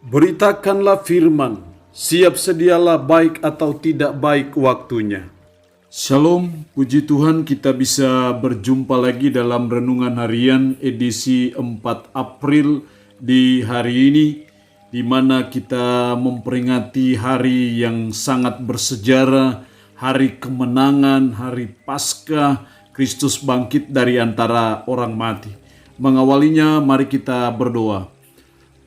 Beritakanlah firman, siap sedialah baik atau tidak baik waktunya. Shalom, puji Tuhan kita bisa berjumpa lagi dalam Renungan Harian edisi 4 April di hari ini, di mana kita memperingati hari yang sangat bersejarah, hari kemenangan, hari Paskah, Kristus bangkit dari antara orang mati. Mengawalinya, mari kita berdoa.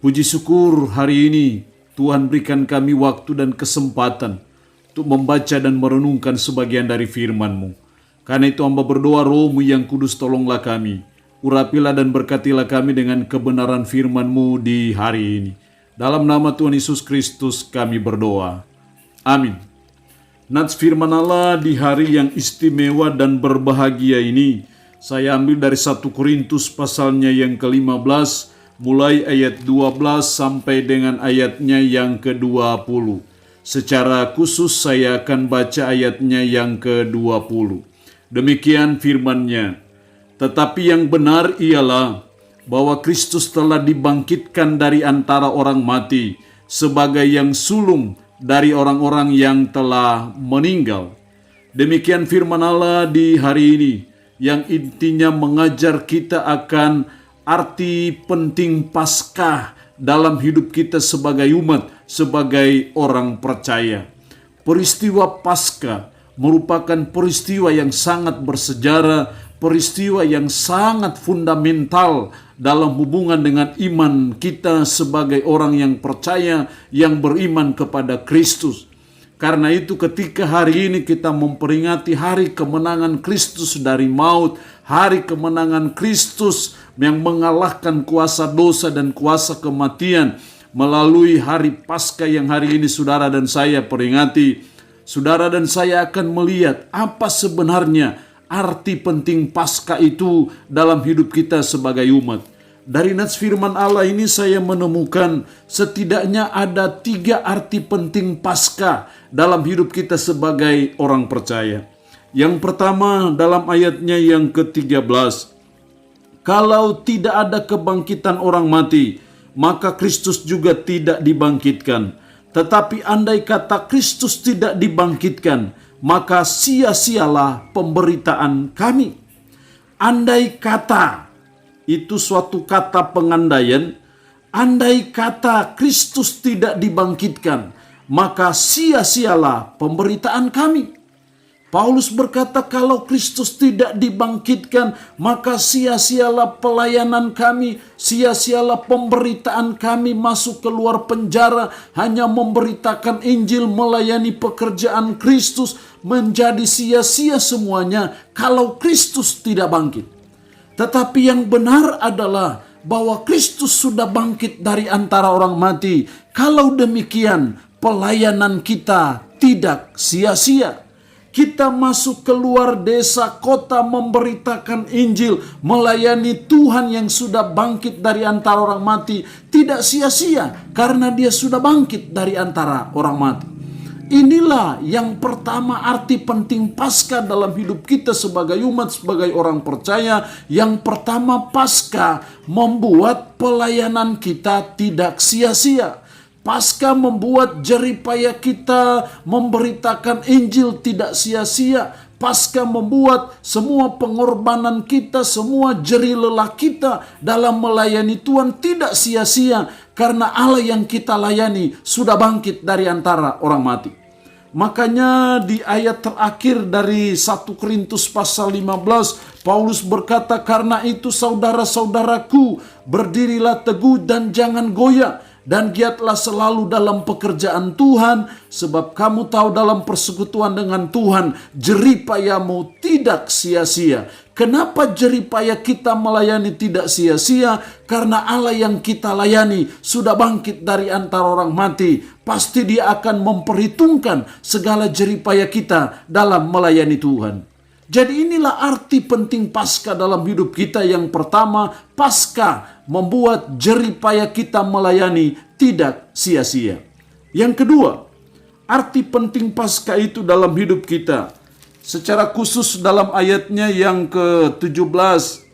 Puji syukur hari ini Tuhan berikan kami waktu dan kesempatan untuk membaca dan merenungkan sebagian dari firman-Mu. Karena itu hamba berdoa, Roh-Mu yang kudus tolonglah kami. Urapilah dan berkatilah kami dengan kebenaran firman-Mu di hari ini. Dalam nama Tuhan Yesus Kristus kami berdoa. Amin. Nats firman Allah di hari yang istimewa dan berbahagia ini, saya ambil dari 1 Korintus pasalnya yang ke-15, mulai ayat 12 sampai dengan ayatnya yang ke-20. Secara khusus saya akan baca ayatnya yang ke-20. Demikian firman-Nya. Tetapi yang benar ialah bahwa Kristus telah dibangkitkan dari antara orang mati sebagai yang sulung dari orang-orang yang telah meninggal. Demikian firman Allah di hari ini yang intinya mengajar kita akan arti penting Paskah dalam hidup kita sebagai umat, sebagai orang percaya. Peristiwa Paskah merupakan peristiwa yang sangat bersejarah, peristiwa yang sangat fundamental dalam hubungan dengan iman kita sebagai orang yang percaya, yang beriman kepada Kristus. Karena itu ketika hari ini kita memperingati hari kemenangan Kristus dari maut, hari kemenangan Kristus yang mengalahkan kuasa dosa dan kuasa kematian melalui hari Paskah yang hari ini saudara dan saya peringati, saudara dan saya akan melihat apa sebenarnya arti penting Paskah itu dalam hidup kita sebagai umat. Dari nats firman Allah ini saya menemukan setidaknya ada 3 arti penting Paskah dalam hidup kita sebagai orang percaya. Yang pertama dalam ayatnya yang ke-13. Kalau tidak ada kebangkitan orang mati, maka Kristus juga tidak dibangkitkan. Tetapi andai kata Kristus tidak dibangkitkan, maka sia-sialah pemberitaan kami. Andai kata, itu suatu kata pengandaian. Andai kata Kristus tidak dibangkitkan, maka sia-sialah pemberitaan kami. Paulus berkata kalau Kristus tidak dibangkitkan, maka sia-sialah pelayanan kami, sia-sialah pemberitaan kami masuk keluar penjara, hanya memberitakan Injil, melayani pekerjaan Kristus, menjadi sia-sia semuanya kalau Kristus tidak bangkit. Tetapi yang benar adalah bahwa Kristus sudah bangkit dari antara orang mati. Kalau demikian, pelayanan kita tidak sia-sia. Kita masuk keluar desa, kota, memberitakan Injil, melayani Tuhan yang sudah bangkit dari antara orang mati. Tidak sia-sia karena dia sudah bangkit dari antara orang mati. Inilah yang pertama arti penting Paskah dalam hidup kita sebagai umat, sebagai orang percaya. Yang pertama, Paskah membuat pelayanan kita tidak sia-sia. Paskah membuat jeripaya kita memberitakan Injil tidak sia-sia. Paskah membuat semua pengorbanan kita, semua jerih lelah kita dalam melayani Tuhan tidak sia-sia. Karena Allah yang kita layani sudah bangkit dari antara orang mati. Makanya di ayat terakhir dari 1 Korintus pasal 15, Paulus berkata, karena itu saudara-saudaraku, berdirilah teguh dan jangan goyah. Dan giatlah selalu dalam pekerjaan Tuhan, sebab kamu tahu dalam persekutuan dengan Tuhan, jeripayamu tidak sia-sia. Kenapa jeripaya kita melayani tidak sia-sia? Karena Allah yang kita layani sudah bangkit dari antara orang mati. Pasti dia akan memperhitungkan segala jeripaya kita dalam melayani Tuhan. Jadi inilah arti penting Paskah dalam hidup kita. Yang pertama, Paskah membuat jeripaya kita melayani tidak sia-sia. Yang kedua, arti penting Paskah itu dalam hidup kita. Secara khusus dalam ayatnya yang ke-17.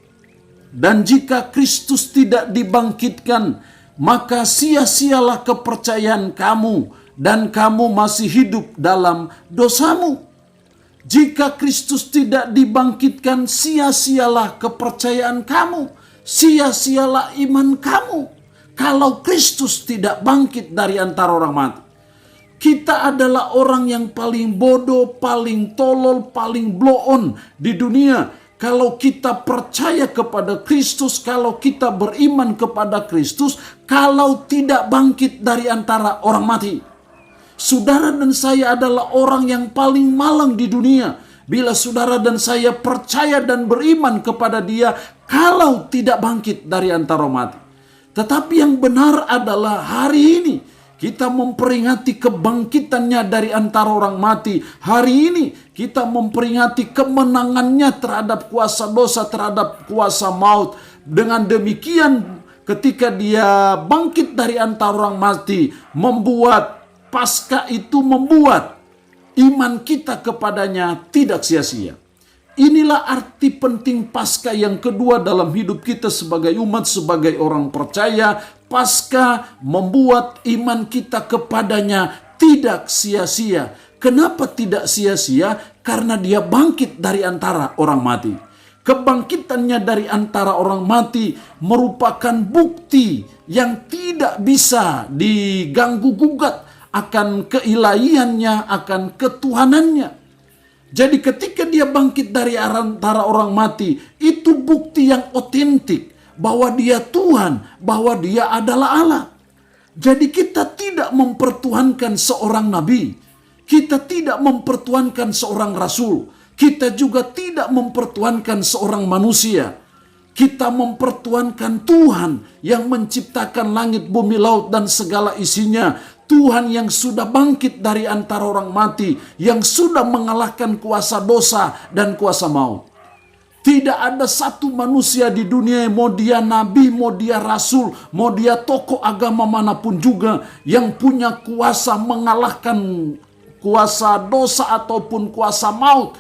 Dan jika Kristus tidak dibangkitkan, maka sia-sialah kepercayaan kamu dan kamu masih hidup dalam dosamu. Jika Kristus tidak dibangkitkan, sia-sialah kepercayaan kamu, sia-sialah iman kamu. Kalau Kristus tidak bangkit dari antara orang mati, kita adalah orang yang paling bodoh, paling tolol, paling blow on di dunia. Kalau kita percaya kepada Kristus, kalau kita beriman kepada Kristus, kalau tidak bangkit dari antara orang mati. Saudara dan saya adalah orang yang paling malang di dunia. Bila saudara dan saya percaya dan beriman kepada Dia, kalau tidak bangkit dari antara orang mati. Tetapi yang benar adalah hari ini kita memperingati kebangkitannya dari antara orang mati. Hari ini kita memperingati kemenangannya terhadap kuasa dosa, terhadap kuasa maut. Dengan demikian ketika Dia bangkit dari antara orang mati, membuat Paskah itu membuat iman kita kepadanya tidak sia-sia. Inilah arti penting Paskah yang kedua dalam hidup kita sebagai umat, sebagai orang percaya. Paskah membuat iman kita kepadanya tidak sia-sia. Kenapa tidak sia-sia? Karena Dia bangkit dari antara orang mati. Kebangkitannya dari antara orang mati merupakan bukti yang tidak bisa diganggu-gugat akan keilahiannya, akan ketuhanannya. Jadi ketika Dia bangkit dari antara orang mati, itu bukti yang otentik bahwa Dia Tuhan, bahwa Dia adalah Allah. Jadi kita tidak mempertuhankan seorang nabi, kita tidak mempertuhankan seorang rasul, kita juga tidak mempertuhankan seorang manusia. Kita mempertuhankan Tuhan yang menciptakan langit, bumi, laut, dan segala isinya. Tuhan yang sudah bangkit dari antara orang mati, yang sudah mengalahkan kuasa dosa dan kuasa maut. Tidak ada satu manusia di dunia, mau dia nabi, mau dia rasul, mau dia tokoh agama manapun juga, yang punya kuasa mengalahkan kuasa dosa ataupun kuasa maut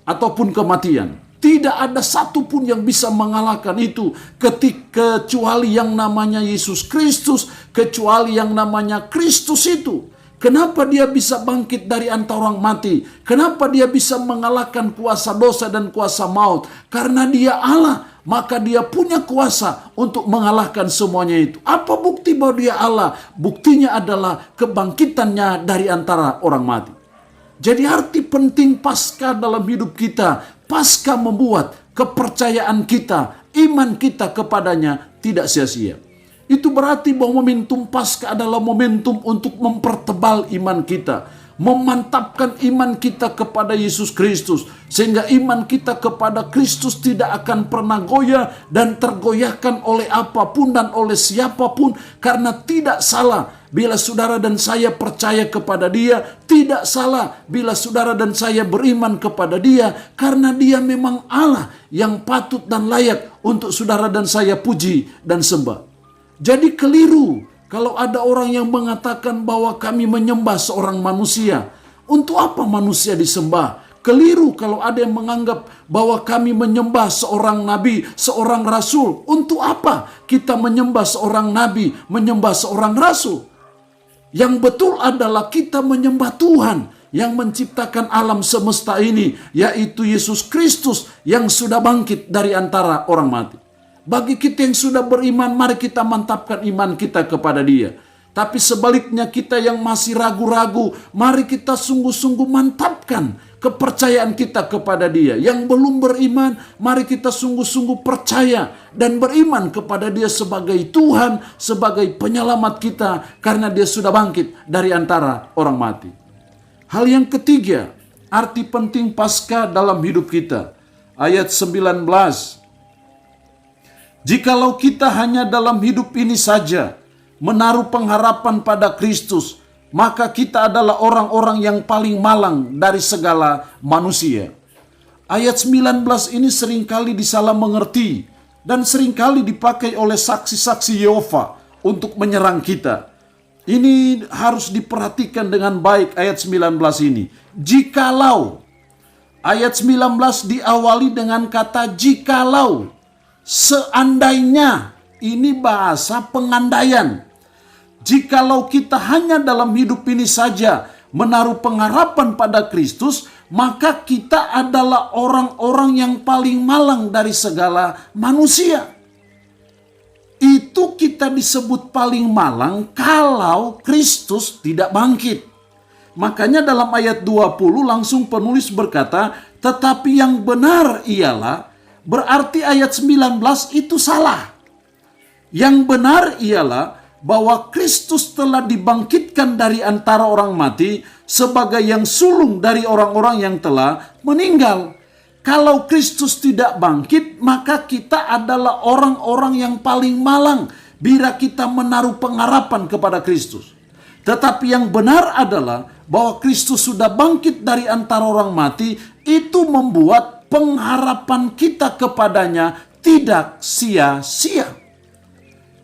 ataupun kematian. Tidak ada satupun yang bisa mengalahkan itu kecuali yang namanya Yesus Kristus, kecuali yang namanya Kristus itu. Kenapa Dia bisa bangkit dari antara orang mati? Kenapa Dia bisa mengalahkan kuasa dosa dan kuasa maut? Karena Dia Allah, maka Dia punya kuasa untuk mengalahkan semuanya itu. Apa bukti bahwa Dia Allah? Buktinya adalah kebangkitannya dari antara orang mati. Jadi arti penting Paskah dalam hidup kita, Paskah membuat kepercayaan kita, iman kita kepadanya tidak sia-sia. Itu berarti bahwa momentum Paskah adalah momentum untuk mempertebal iman kita, memantapkan iman kita kepada Yesus Kristus, sehingga iman kita kepada Kristus tidak akan pernah goyah dan tergoyahkan oleh apapun dan oleh siapapun, karena tidak salah bila saudara dan saya percaya kepada Dia, tidak salah bila saudara dan saya beriman kepada Dia, karena Dia memang Allah yang patut dan layak untuk saudara dan saya puji dan sembah. Jadi keliru kalau ada orang yang mengatakan bahwa kami menyembah seorang manusia. Untuk apa manusia disembah? Keliru kalau ada yang menganggap bahwa kami menyembah seorang nabi, seorang rasul. Untuk apa kita menyembah seorang nabi, menyembah seorang rasul? Yang betul adalah kita menyembah Tuhan yang menciptakan alam semesta ini, yaitu Yesus Kristus yang sudah bangkit dari antara orang mati. Bagi kita yang sudah beriman, mari kita mantapkan iman kita kepada Dia. Tapi sebaliknya kita yang masih ragu-ragu, mari kita sungguh-sungguh mantapkan kepercayaan kita kepada Dia. Yang belum beriman, mari kita sungguh-sungguh percaya dan beriman kepada Dia sebagai Tuhan, sebagai penyelamat kita, karena Dia sudah bangkit dari antara orang mati. Hal yang ketiga, arti penting Paskah dalam hidup kita. Ayat 19. Jikalau kita hanya dalam hidup ini saja menaruh pengharapan pada Kristus, maka kita adalah orang-orang yang paling malang dari segala manusia. Ayat 19 ini seringkali disalah mengerti dan seringkali dipakai oleh saksi-saksi Yehova untuk menyerang kita. Ini harus diperhatikan dengan baik ayat 19 ini. Jikalau, ayat 19 diawali dengan kata jikalau. Seandainya Ini bahasa pengandaian. Jikalau kita hanya dalam hidup ini saja menaruh pengharapan pada Kristus, maka kita adalah orang-orang yang paling malang dari segala manusia. Itu kita disebut paling malang kalau Kristus tidak bangkit. Makanya dalam ayat 20 langsung penulis berkata, tetapi yang benar ialah, berarti ayat 19 itu salah. Yang benar ialah bahwa Kristus telah dibangkitkan dari antara orang mati sebagai yang sulung dari orang-orang yang telah meninggal. Kalau Kristus tidak bangkit, maka kita adalah orang-orang yang paling malang bila kita menaruh pengharapan kepada Kristus. Tetapi yang benar adalah bahwa Kristus sudah bangkit dari antara orang mati, itu membuat pengharapan kita kepadanya tidak sia-sia.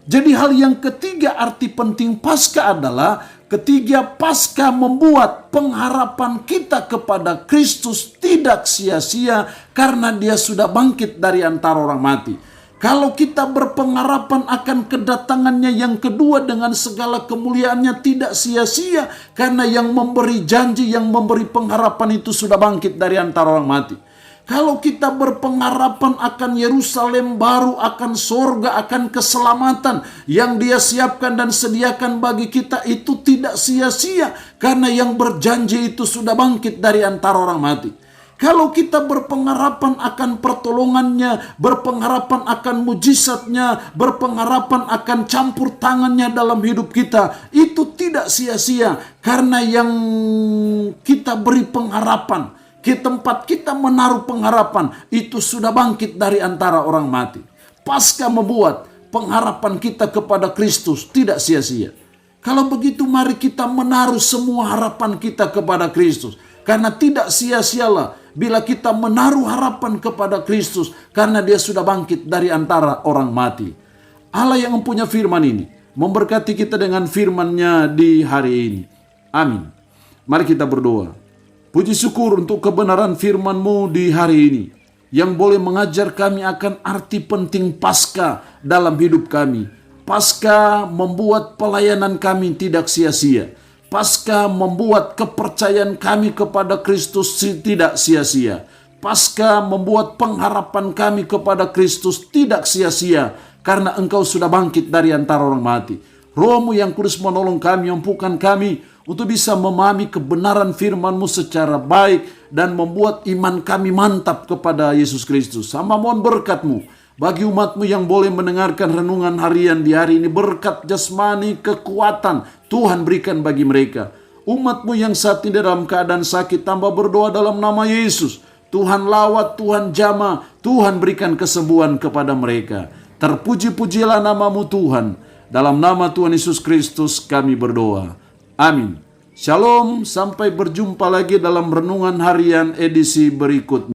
Jadi hal yang ketiga arti penting Paskah adalah ketiga Paskah membuat pengharapan kita kepada Kristus tidak sia-sia karena dia sudah bangkit dari antara orang mati. Kalau kita berpengharapan akan kedatangannya yang kedua dengan segala kemuliaannya tidak sia-sia karena yang memberi janji, yang memberi pengharapan itu sudah bangkit dari antara orang mati. Kalau kita berpengharapan akan Yerusalem baru, akan sorga, akan keselamatan yang dia siapkan dan sediakan bagi kita, itu tidak sia-sia karena yang berjanji itu sudah bangkit dari antara orang mati. Kalau kita berpengharapan akan pertolongannya, berpengharapan akan mujizatnya, berpengharapan akan campur tangannya dalam hidup kita, itu tidak sia-sia karena yang kita beri pengharapan, ke tempat kita menaruh pengharapan, itu sudah bangkit dari antara orang mati. Paskah membuat pengharapan kita kepada Kristus tidak sia-sia. Kalau begitu mari kita menaruh semua harapan kita kepada Kristus. Karena tidak sia-sialah bila kita menaruh harapan kepada Kristus karena dia sudah bangkit dari antara orang mati. Allah yang mempunyai firman ini memberkati kita dengan firman-Nya di hari ini. Amin. Mari kita berdoa. Puji syukur untuk kebenaran firman-Mu di hari ini yang boleh mengajar kami akan arti penting Paskah dalam hidup kami. Paskah membuat pelayanan kami tidak sia-sia. Paskah membuat kepercayaan kami kepada Kristus tidak sia-sia. Paskah membuat pengharapan kami kepada Kristus tidak sia-sia karena Engkau sudah bangkit dari antara orang mati. Roh-Mu yang kudus menolong kami, mampukan kami untuk bisa memahami kebenaran firman-Mu secara baik dan membuat iman kami mantap kepada Yesus Kristus. Hamba mohon berkat-Mu bagi umat-Mu yang boleh mendengarkan renungan harian di hari ini. Berkat jasmani, kekuatan Tuhan berikan bagi mereka. Umat-Mu yang saat ini dalam keadaan sakit, tambah berdoa dalam nama Yesus. Tuhan lawat, Tuhan jamah, Tuhan berikan kesembuhan kepada mereka. Terpuji-pujilah nama-Mu Tuhan. Dalam nama Tuhan Yesus Kristus kami berdoa. Amin. Shalom, sampai berjumpa lagi dalam renungan harian edisi berikutnya.